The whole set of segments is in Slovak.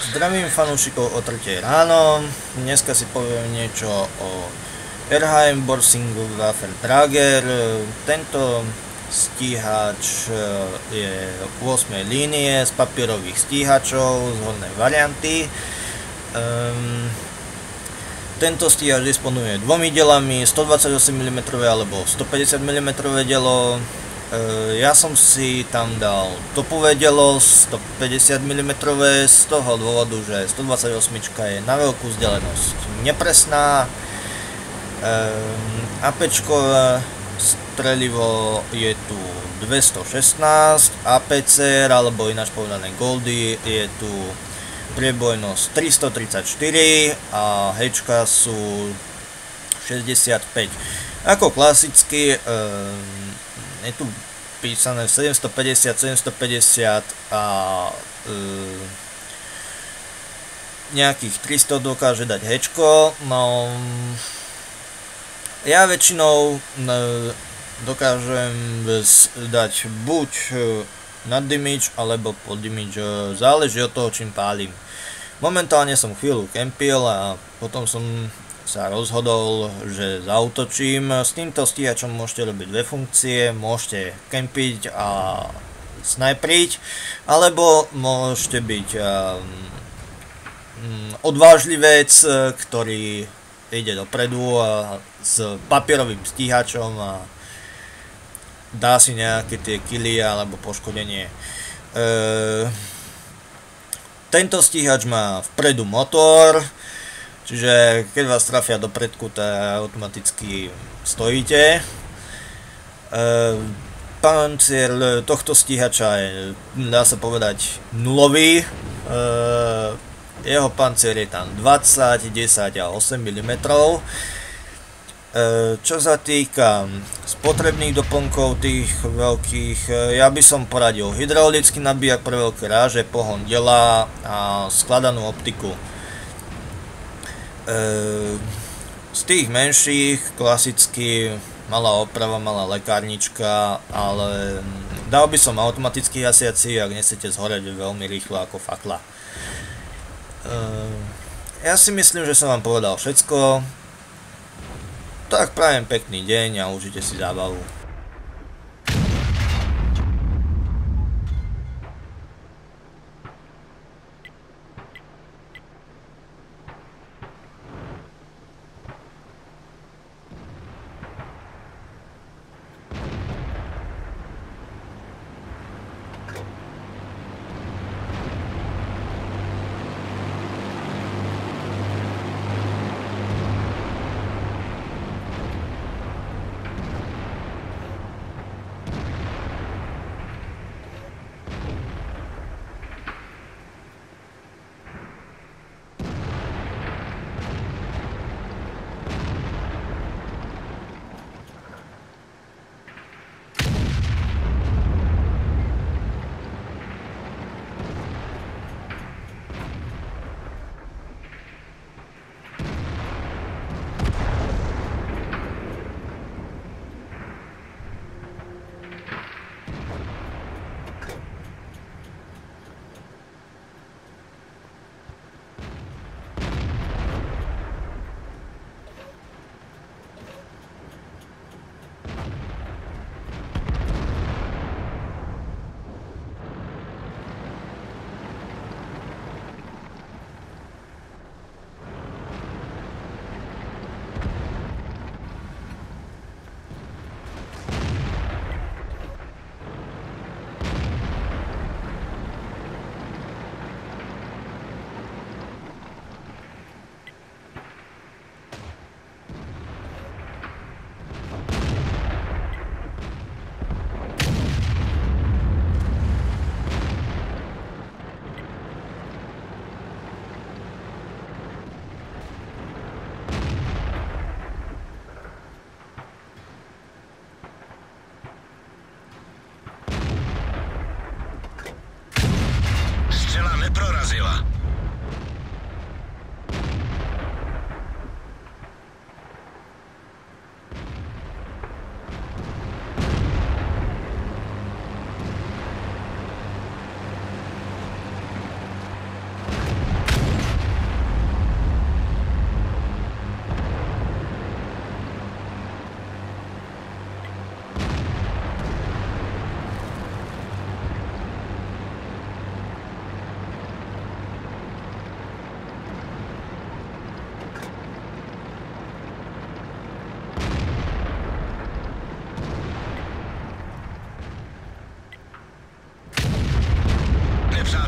Zdravím fanúšikov o 3 ráno. Dneska si poviem niečo o RHM Borsingu Waffe Trager. Tento stíhač je 8. línie z papierových stíhačov z hornej varianty. Tento stíhač disponuje dvomi dielami, 128 mm alebo 150 mm dielo. Ja som si tam dal topové dielo 150 mm z toho dôvodu, že 128 je na veľkú vzdialenosť nepresná. APčkové strelivo je tu 216, APCR alebo ináč povedané Goldy je tu priebojnosť 334 a hečka sú 65. Ako klasicky je tu písané 750 a nejakých 300 dokáže dať hečko. No ja väčšinou dokážem dať buď nad damage alebo pod damage, záleží od toho, čím pálim. Momentálne som chvíľu kempil a potom som sa rozhodol, že zaútočím. S týmto stíhačom môžete robiť dve funkcie, môžete kempiť a snajpriť, alebo môžete byť odvážlivec, ktorý ide dopredu s papierovým stíhačom a dá si nejaké tie killy alebo poškodenie. Tento stíhač má vpredu motor, čiže keď vás trafia do predku, tak automaticky stojíte. Pancier tohto stíhača je, dá sa povedať, nulový. Jeho pancier je tam 20, 10 a 8 mm. Čo sa týka spotrebných doplnkov tých veľkých, ja by som poradil hydraulický nabíjak pre veľké ráže, pohon diela a skladanú optiku. Z tých menších klasicky malá oprava, malá lekárnička, ale dal by som automatický hasiaci, ak nechcete zhoreť veľmi rýchlo ako fakla. Ja si myslím, že som vám povedal všetko. Tak prajem pekný deň a užite si zábavu. Neprorazila.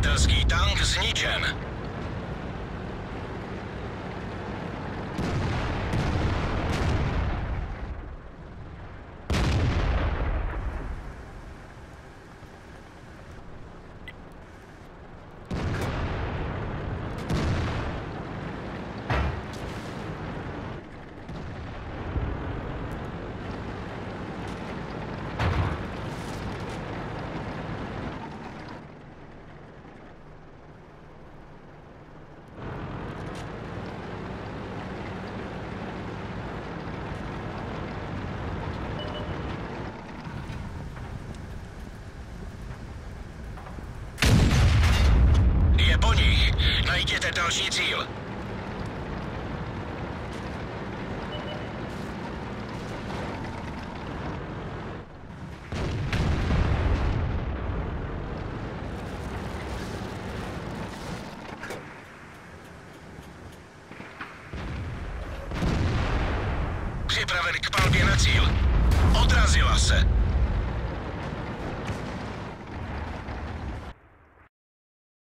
Nepřátelský tank zničen. Je po nich. Najděte další cíl. Připraven k palbě na cíl. Odrazila se.